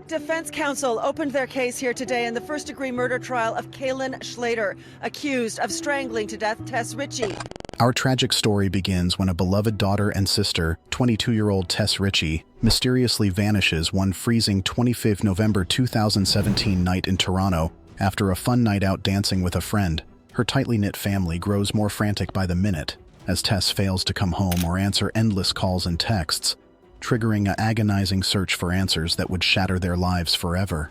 Defense counsel opened their case here today in the first-degree murder trial of Kaylin Schlater, accused of strangling to death Tess Richey. Our tragic story begins when a beloved daughter and sister, 22-year-old Tess Richey, mysteriously vanishes one freezing 25 November 2017 night in Toronto after a fun night out dancing with a friend. Her tightly knit family grows more frantic by the minute as Tess fails to come home or answer endless calls and texts, triggering an agonizing search for answers that would shatter their lives forever.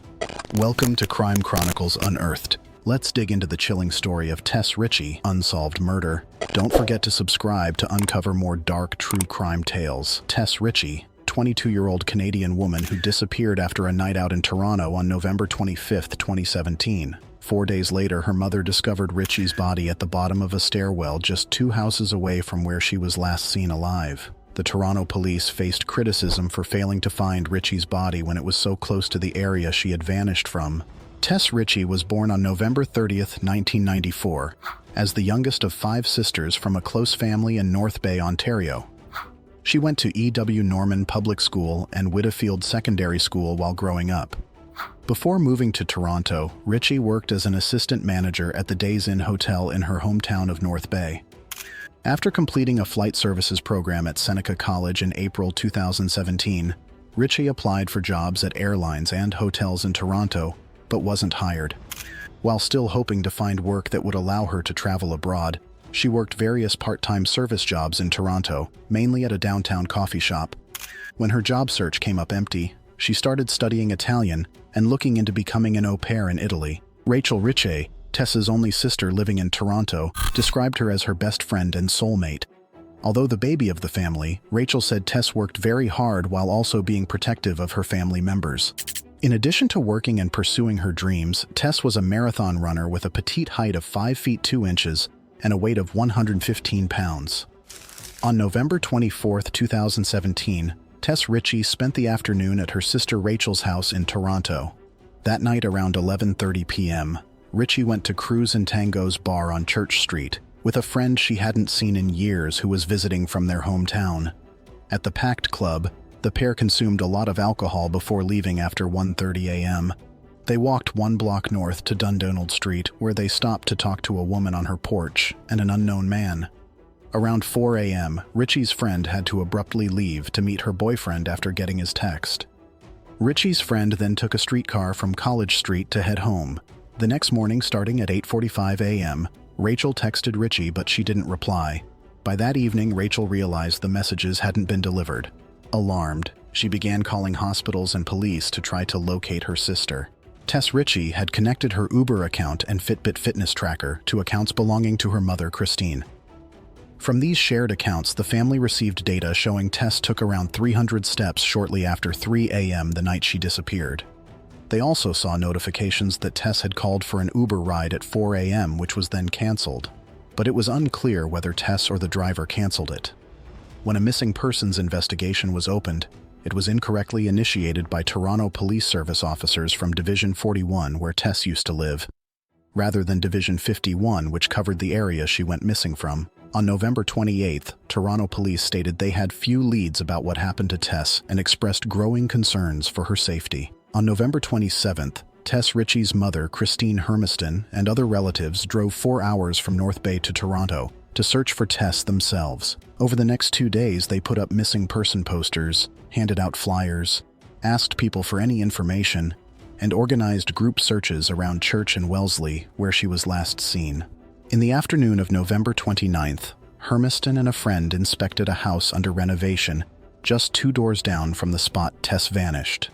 Welcome to Crime Chronicles Unearthed. Let's dig into the chilling story of Tess Richey, unsolved murder. Don't forget to subscribe to uncover more dark true crime tales. Tess Richey, 22-year-old Canadian woman who disappeared after a night out in Toronto on November 25, 2017. 4 days later, her mother discovered Richey's body at the bottom of a stairwell just 2 houses away from where she was last seen alive. The Toronto police faced criticism for failing to find Richey's body when it was so close to the area she had vanished from. Tess Richey was born on November 30, 1994, as the youngest of 5 sisters from a close family in North Bay, Ontario. She went to EWU Norman Public School and Whitfield Secondary School while growing up. Before moving to Toronto, Richey worked as an assistant manager at the Days Inn Hotel in her hometown of North Bay. After completing a flight services program at Seneca College in April 2017, Richey applied for jobs at airlines and hotels in Toronto, but wasn't hired. While still hoping to find work that would allow her to travel abroad, she worked various part-time service jobs in Toronto, mainly at a downtown coffee shop. When her job search came up empty, she started studying Italian and looking into becoming an au pair in Italy. Rachel Richey, Tess's only sister living in Toronto, described her as her best friend and soulmate. Although the baby of the family, Rachel said Tess worked very hard while also being protective of her family members. In addition to working and pursuing her dreams, Tess was a marathon runner with a petite height of 5 feet 2 inches and a weight of 115 pounds. On November 24, 2017, Tess Richey spent the afternoon at her sister Rachel's house in Toronto. That night around 11:30 p.m., Richey went to Cruise and Tango's bar on Church Street with a friend she hadn't seen in years who was visiting from their hometown. At the packed club, the pair consumed a lot of alcohol before leaving after 1:30 a.m. They walked 1 block north to Dundonald Street, where they stopped to talk to a woman on her porch and an unknown man. Around 4 a.m., Richey's friend had to abruptly leave to meet her boyfriend after getting his text. Richey's friend then took a streetcar from College Street to head home. The next morning, starting at 8:45 a.m., Rachel texted Richey, but she didn't reply. By that evening, Rachel realized the messages hadn't been delivered. Alarmed, she began calling hospitals and police to try to locate her sister. Tess Richey had connected her Uber account and Fitbit fitness tracker to accounts belonging to her mother, Christine. From these shared accounts, the family received data showing Tess took around 300 steps shortly after 3 a.m. the night she disappeared. They also saw notifications that Tess had called for an Uber ride at 4 a.m., which was then canceled. But it was unclear whether Tess or the driver canceled it. When a missing persons investigation was opened, it was incorrectly initiated by Toronto Police Service officers from Division 41, where Tess used to live, rather than Division 51, which covered the area she went missing from. On November 28th, Toronto police stated they had few leads about what happened to Tess and expressed growing concerns for her safety. On November 27th, Tess Richey's mother, Christine Hermiston, and other relatives drove 4 hours from North Bay to Toronto to search for Tess themselves. Over the next 2 days, they put up missing person posters, handed out flyers, asked people for any information, and organized group searches around Church and Wellesley, where she was last seen. In the afternoon of November 29th, Hermiston and a friend inspected a house under renovation just 2 doors down from the spot Tess vanished.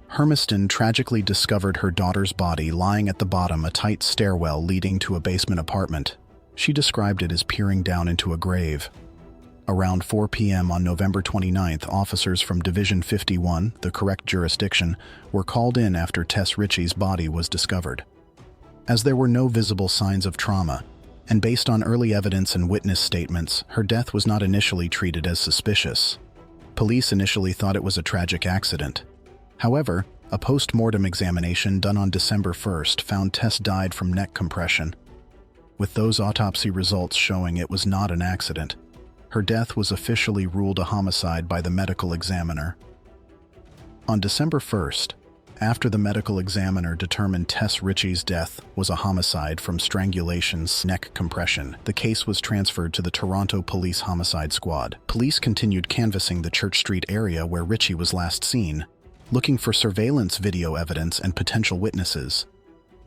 Hermiston tragically discovered her daughter's body lying at the bottom a tight stairwell leading to a basement apartment. She described it as peering down into a grave. Around 4 p.m. on November 29th, officers from Division 51, the correct jurisdiction, were called in after Tess Richey's body was discovered. As there were no visible signs of trauma, and based on early evidence and witness statements, her death was not initially treated as suspicious. Police initially thought it was a tragic accident. However, a post-mortem examination done on December 1st found Tess died from neck compression, with those autopsy results showing it was not an accident. Her death was officially ruled a homicide by the medical examiner. On December 1st, after the medical examiner determined Tess Richey's death was a homicide from strangulation/neck compression, the case was transferred to the Toronto Police Homicide Squad. Police continued canvassing the Church Street area where Richey was last seen, looking for surveillance video evidence and potential witnesses.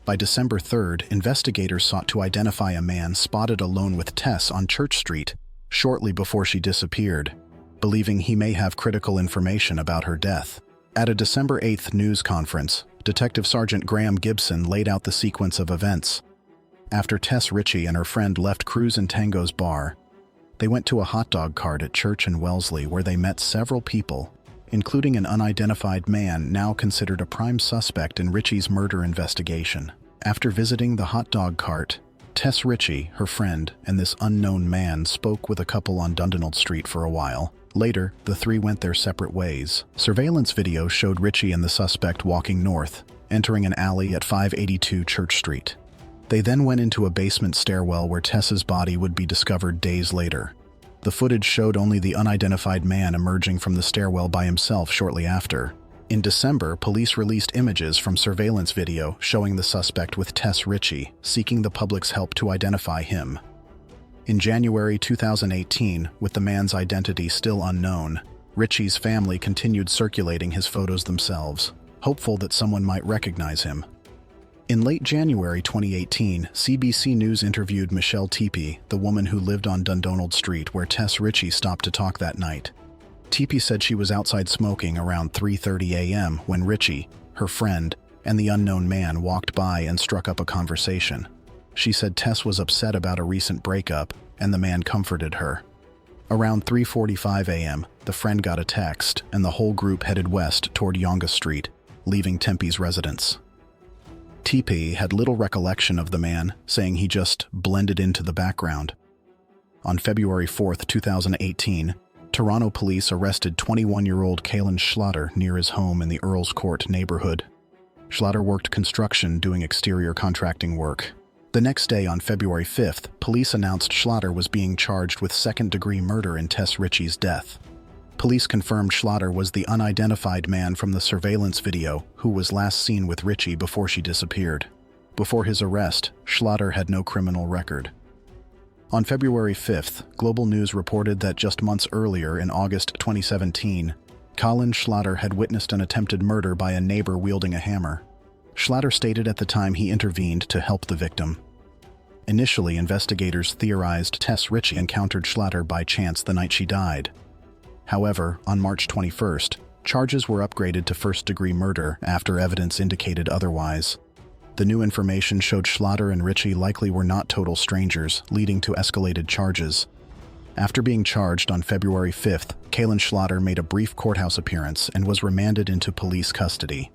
By December 3rd, investigators sought to identify a man spotted alone with Tess on Church Street shortly before she disappeared, believing he may have critical information about her death. At a December 8th news conference, Detective Sergeant Graham Gibson laid out the sequence of events. After Tess Richey and her friend left Cruz and Tango's bar, they went to a hot dog cart at Church and Wellesley where they met several people, including an unidentified man now considered a prime suspect in Richey's murder investigation. After visiting the hot dog cart, Tess Richey, her friend, and this unknown man spoke with a couple on Dundonald Street for a while. Later, the three went their separate ways. Surveillance video showed Richey and the suspect walking north, entering an alley at 582 Church Street. They then went into a basement stairwell where Tess's body would be discovered days later. The footage showed only the unidentified man emerging from the stairwell by himself shortly after. In December, police released images from surveillance video showing the suspect with Tess Richey, seeking the public's help to identify him. In January 2018, with the man's identity still unknown, Richey's family continued circulating his photos themselves, hopeful that someone might recognize him. In late January 2018, CBC News interviewed Michelle Teepee, the woman who lived on Dundonald Street where Tess Richey stopped to talk that night. Teepee said she was outside smoking around 3:30 a.m. when Richey, her friend, and the unknown man walked by and struck up a conversation. She said Tess was upset about a recent breakup, and the man comforted her. Around 3:45 a.m., the friend got a text, and the whole group headed west toward Yonge Street, leaving Tempe's residence. Teepee had little recollection of the man, saying he just blended into the background. On February 4, 2018, Toronto police arrested 21-year-old Kalen Schlatter near his home in the Earls Court neighborhood. Schlatter worked construction doing exterior contracting work. The next day, on February 5th, police announced Schlatter was being charged with second-degree murder in Tess Richey's death. Police confirmed Schlatter was the unidentified man from the surveillance video who was last seen with Richey before she disappeared. Before his arrest, Schlatter had no criminal record. On February 5th, Global News reported that just months earlier, in August 2017, Colin Schlatter had witnessed an attempted murder by a neighbor wielding a hammer. Schlatter stated at the time he intervened to help the victim. Initially, investigators theorized Tess Richey encountered Schlatter by chance the night she died. However, on March 21st, charges were upgraded to first-degree murder after evidence indicated otherwise. The new information showed Schlatter and Richey likely were not total strangers, leading to escalated charges. After being charged on February 5th, Kalen Schlatter made a brief courthouse appearance and was remanded into police custody.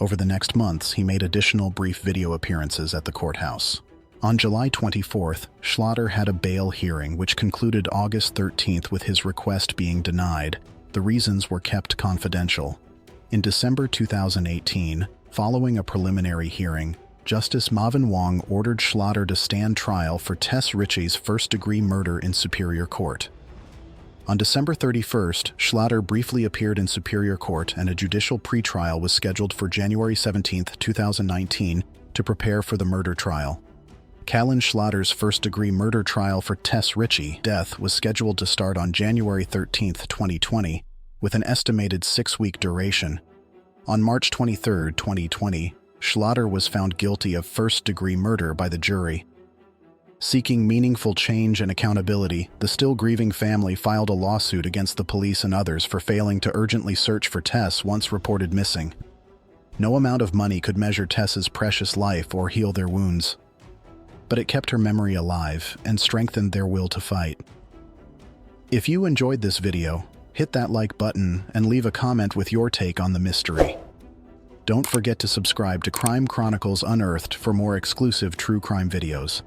Over the next months, he made additional brief video appearances at the courthouse. On July 24th, Schlatter had a bail hearing which concluded August 13th with his request being denied. The reasons were kept confidential. In December 2018, following a preliminary hearing, Justice Marvin Wong ordered Schlatter to stand trial for Tess Richey's first-degree murder in Superior Court. On December 31st, Schlatter briefly appeared in Superior Court and a judicial pretrial was scheduled for January 17, 2019, to prepare for the murder trial. Kalen Schlatter's first-degree murder trial for Tess Richey death was scheduled to start on January 13, 2020, with an estimated 6-week duration. On March 23, 2020, Schlatter was found guilty of first-degree murder by the jury. Seeking meaningful change and accountability, the still grieving family filed a lawsuit against the police and others for failing to urgently search for Tess once reported missing. No amount of money could measure Tess's precious life or heal their wounds, but it kept her memory alive and strengthened their will to fight. If you enjoyed this video, hit that like button and leave a comment with your take on the mystery. Don't forget to subscribe to Crime Chronicles Unearthed for more exclusive true crime videos.